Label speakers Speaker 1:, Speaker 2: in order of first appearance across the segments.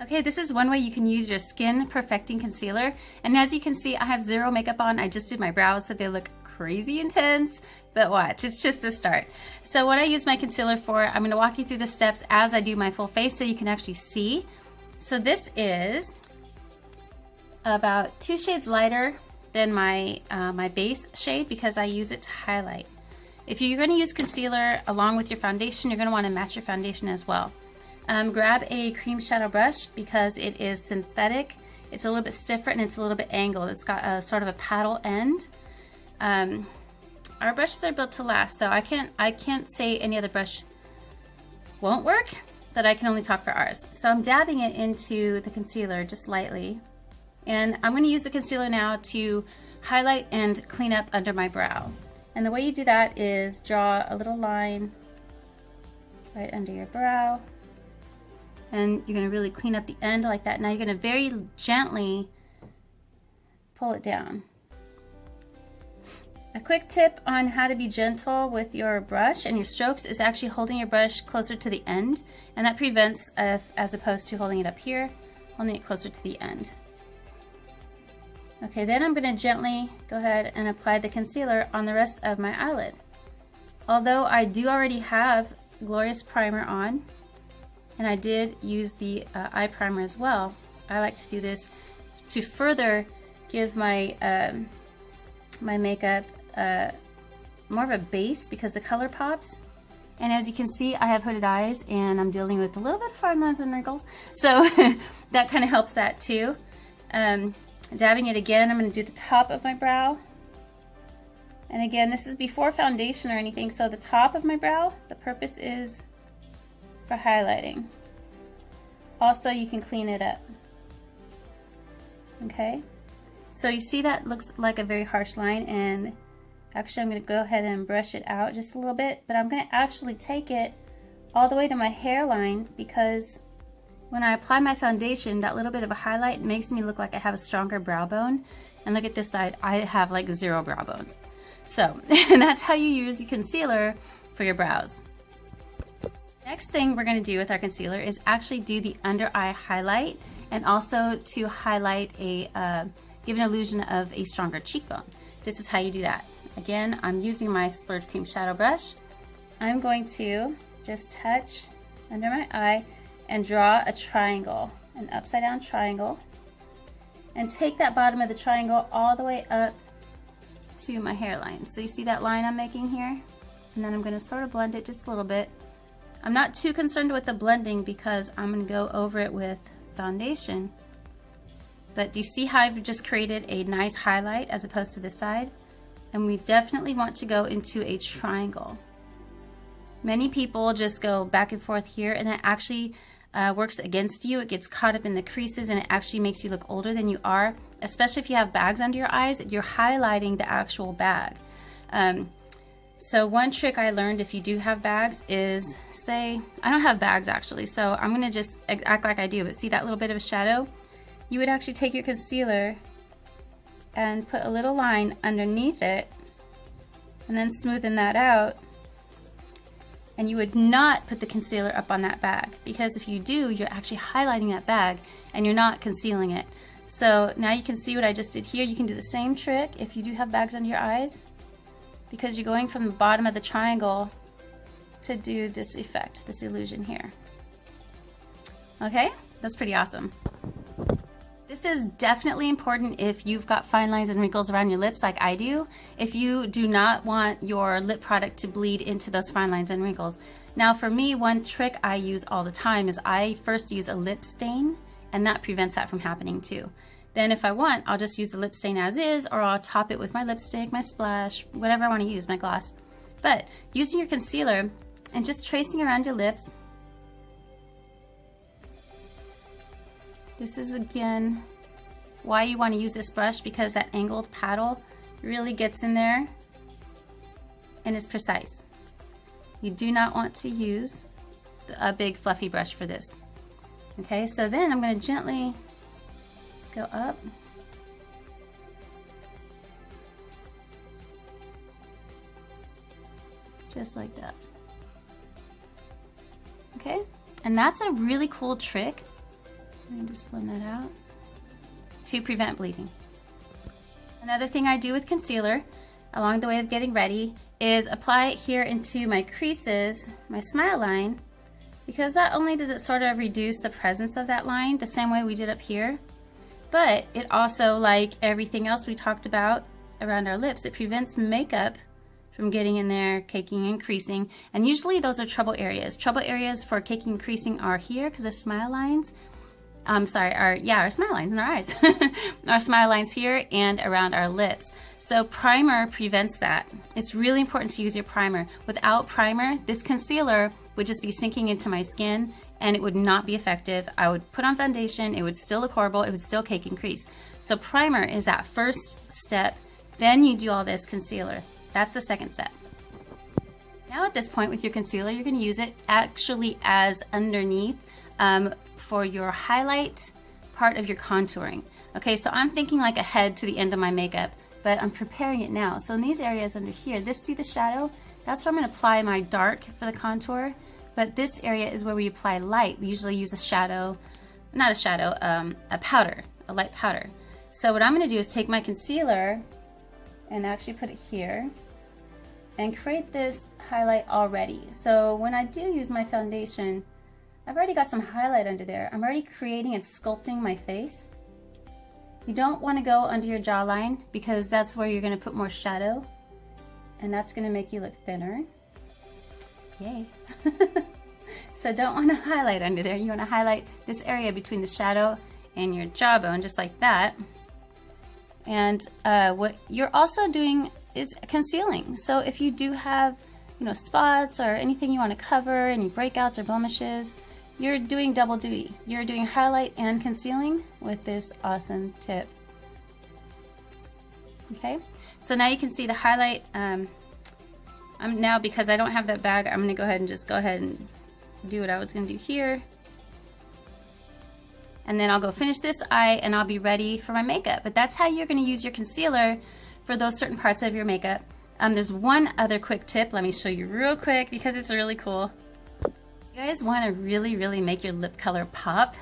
Speaker 1: Okay, this is one way you can use your skin perfecting concealer. And as you can see, I have zero makeup on. I just did my brows so they look crazy intense, but watch, it's just the start. So what I use my concealer for, I'm gonna walk you through the steps as I do my full face so you can actually see. So this is about 2 shades lighter than my, my base shade because I use it to highlight. If you're gonna use concealer along with your foundation, you're gonna wanna match your foundation as well. Grab a cream shadow brush because it is synthetic. It's a little bit stiffer and it's a little bit angled. It's got a sort of a paddle end. Our brushes are built to last, so I can't say any other brush won't work, but I can only talk for ours. So I'm dabbing it into the concealer just lightly. And I'm going to use the concealer now to highlight and clean up under my brow. And the way you do that is draw a little line right under your brow. And you're going to really clean up the end like that. Now you're going to very gently pull it down. A quick tip on how to be gentle with your brush and your strokes is actually holding your brush closer to the end, and that prevents, as opposed to holding it up here, holding it closer to the end. Okay, then I'm going to gently go ahead and apply the concealer on the rest of my eyelid. Although I do already have Glorious Primer on, and I did use the eye primer as well, I like to do this to further give my my makeup more of a base because the color pops. And as you can see, I have hooded eyes and I'm dealing with a little bit of fine lines and wrinkles, so that kind of helps that too. Dabbing it again, I'm going to do the top of my brow. And again, this is before foundation or anything, so the top of my brow, the purpose is for highlighting. Also, you can clean it up. Okay, so you see that looks like a very harsh line, and actually I'm going to go ahead and brush it out just a little bit, but I'm going to actually take it all the way to my hairline because when I apply my foundation, that little bit of a highlight makes me look like I have a stronger brow bone. And look at this side, I have like 0 brow bones. So that's how you use your concealer for your brows. Next thing we're going to do with our concealer is actually do the under eye highlight, and also to highlight give an illusion of a stronger cheekbone. This is how you do that. Again, I'm using my Splurge Cream Shadow Brush. I'm going to just touch under my eye and draw a triangle, an upside down triangle, and take that bottom of the triangle all the way up to my hairline. So you see that line I'm making here? And then I'm going to sort of blend it just a little bit. I'm not too concerned with the blending because I'm going to go over it with foundation. But do you see how I've just created a nice highlight as opposed to this side? And we definitely want to go into a triangle. Many people just go back and forth here, and that actually works against you. It gets caught up in the creases and it actually makes you look older than you are, especially if you have bags under your eyes. You're highlighting the actual bag. So one trick I learned if you do have bags is, say, I don't have bags actually, so I'm going to just act like I do, but see that little bit of a shadow? You would actually take your concealer and put a little line underneath it and then smoothen that out. And you would not put the concealer up on that bag, because if you do, you're actually highlighting that bag and you're not concealing it. So now you can see what I just did here. You can do the same trick if you do have bags under your eyes, because you're going from the bottom of the triangle to do this effect, this illusion here. Okay, that's pretty awesome. This is definitely important if you've got fine lines and wrinkles around your lips like I do, if you do not want your lip product to bleed into those fine lines and wrinkles. Now for me, one trick I use all the time is I first use a lip stain, and that prevents that from happening too. Then if I want, I'll just use the lip stain as is, or I'll top it with my lipstick, my splash, whatever I want to use, my gloss. But using your concealer and just tracing around your lips, this is again why you want to use this brush, because that angled paddle really gets in there and is precise. You do not want to use a big fluffy brush for this. Okay, so then I'm going to gently go up. Just like that. Okay, and that's a really cool trick Let me just blend that out to prevent bleeding. Another thing I do with concealer along the way of getting ready is apply it here into my creases, my smile line, because not only does it sort of reduce the presence of that line the same way we did up here, but it also, like everything else we talked about around our lips, it prevents makeup from getting in there, caking and creasing. And usually those are trouble areas. Trouble areas for caking and creasing are here because of smile lines. Our smile lines in our eyes. Our smile lines here and around our lips. So primer prevents that. It's really important to use your primer. Without primer, this concealer would just be sinking into my skin and it would not be effective. I would put on foundation, it would still look horrible, it would still cake and crease. So primer is that first step, then you do all this concealer. That's the second step. Now at this point with your concealer, you're gonna use it actually as underneath for your highlight part of your contouring. Okay, so I'm thinking like ahead to the end of my makeup, but I'm preparing it now. So in these areas under here, see the shadow? That's where I'm gonna apply my dark for the contour, but this area is where we apply light. We usually use a shadow, not a shadow, a powder, a light powder. So what I'm gonna do is take my concealer and actually put it here and create this highlight already. So when I do use my foundation, I've already got some highlight under there. I'm already creating and sculpting my face. You don't want to go under your jawline because that's where you're going to put more shadow and that's going to make you look thinner. Yay. So don't want to highlight under there. You want to highlight this area between the shadow and your jawbone, just like that. And what you're also doing is concealing. So if you do have, spots or anything you want to cover, any breakouts or blemishes, you're doing double duty. You're doing highlight and concealing with this awesome tip. Okay, so now you can see the highlight. Now, because I don't have that bag, I'm going to go ahead and do what I was going to do here. And then I'll go finish this eye and I'll be ready for my makeup. But that's how you're going to use your concealer for those certain parts of your makeup. There's one other quick tip. Let me show you real quick because it's really cool. You guys want to really make your lip color pop?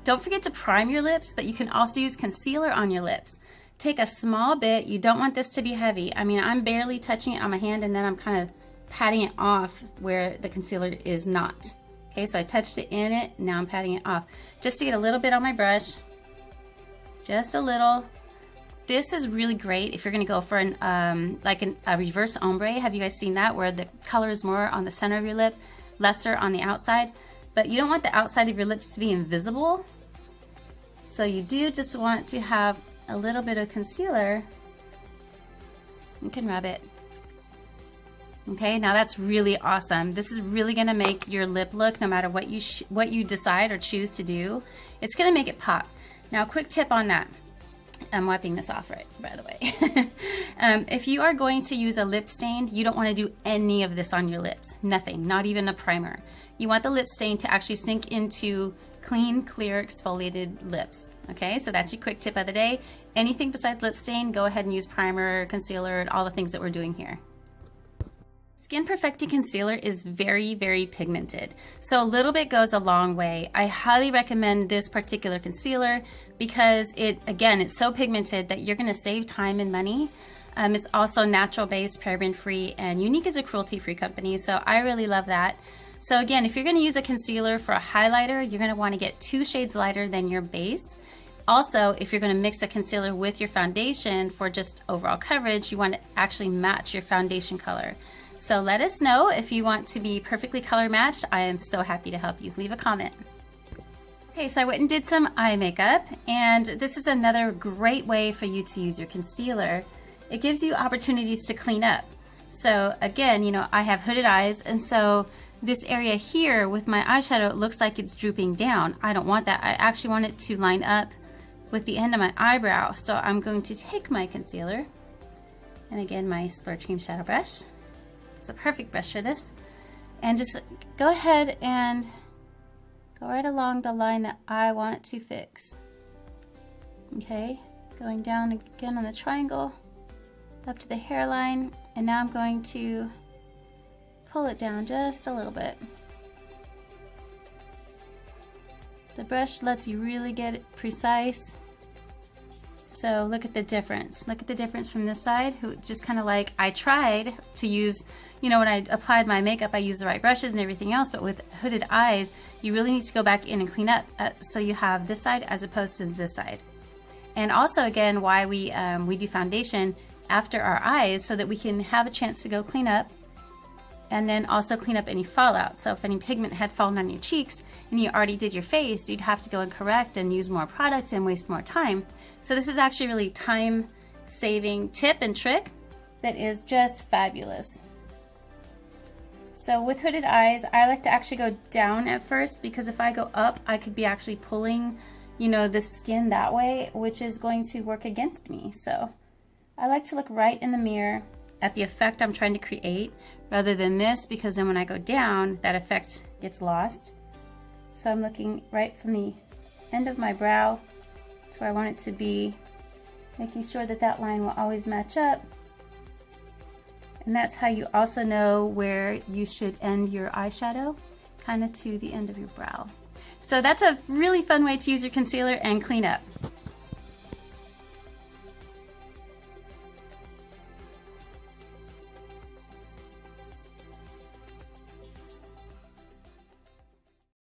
Speaker 1: Don't forget to prime your lips, but you can also use concealer on your lips. Take a small bit. You don't want this to be heavy. I mean, I'm barely touching it on my hand and then I'm kind of patting it off where the concealer is not. Okay, so I touched it in it, now I'm patting it off. Just to get a little bit on my brush, just a little. This is really great if you're gonna go for a reverse ombre. Have you guys seen that? Where the color is more on the center of your lip, lesser on the outside. But you don't want the outside of your lips to be invisible. So you do just want to have a little bit of concealer. You can rub it. Okay, now that's really awesome. This is really gonna make your lip look, no matter what you decide or choose to do, it's gonna make it pop. Now, quick tip on that. I'm wiping this off right, by the way. If you are going to use a lip stain, you don't wanna do any of this on your lips. Nothing, not even a primer. You want the lip stain to actually sink into clean, clear, exfoliated lips. Okay, so that's your quick tip of the day. Anything besides lip stain, go ahead and use primer, concealer, and all the things that we're doing here. Skin Perfecting Concealer is very pigmented, so a little bit goes a long way. I highly recommend this particular concealer because it's so pigmented that you're gonna save time and money. It's also natural based, paraben free, and Unique is a cruelty free company, so I really love that. So again, if you're gonna use a concealer for a highlighter, you're gonna wanna get 2 shades lighter than your base. Also, if you're gonna mix a concealer with your foundation for just overall coverage, you wanna actually match your foundation color. So let us know if you want to be perfectly color matched. I am so happy to help you. Leave a comment. Okay, so I went and did some eye makeup, and this is another great way for you to use your concealer. It gives you opportunities to clean up. So again, I have hooded eyes, and so this area here with my eyeshadow, it looks like it's drooping down. I don't want that. I actually want it to line up with the end of my eyebrow. So I'm going to take my concealer, and again, my Splurge Cream Shadow Brush. It's the perfect brush for this. And just go ahead and go right along the line that I want to fix. Okay, going down again on the triangle, up to the hairline, and now I'm going to pull it down just a little bit. The brush lets you really get it precise. So look at the difference. Look at the difference from this side, who just kind of like, I tried to use, you know, when I applied my makeup, I used the right brushes and everything else, but with hooded eyes, you really need to go back in and clean up so you have this side as opposed to this side. And also, again, why we do foundation after our eyes, so that we can have a chance to go clean up and then also clean up any fallout. So if any pigment had fallen on your cheeks and you already did your face, you'd have to go and correct and use more product and waste more time. So this is actually really time-saving tip and trick that is just fabulous. So with hooded eyes, I like to actually go down at first, because if I go up, I could be actually pulling, you know, the skin that way, which is going to work against me. So I like to look right in the mirror at the effect I'm trying to create, rather than this, because then when I go down, that effect gets lost. So I'm looking right from the end of my brow to where I want it to be, making sure that that line will always match up. And that's how you also know where you should end your eyeshadow, kind of to the end of your brow. So that's a really fun way to use your concealer and clean up.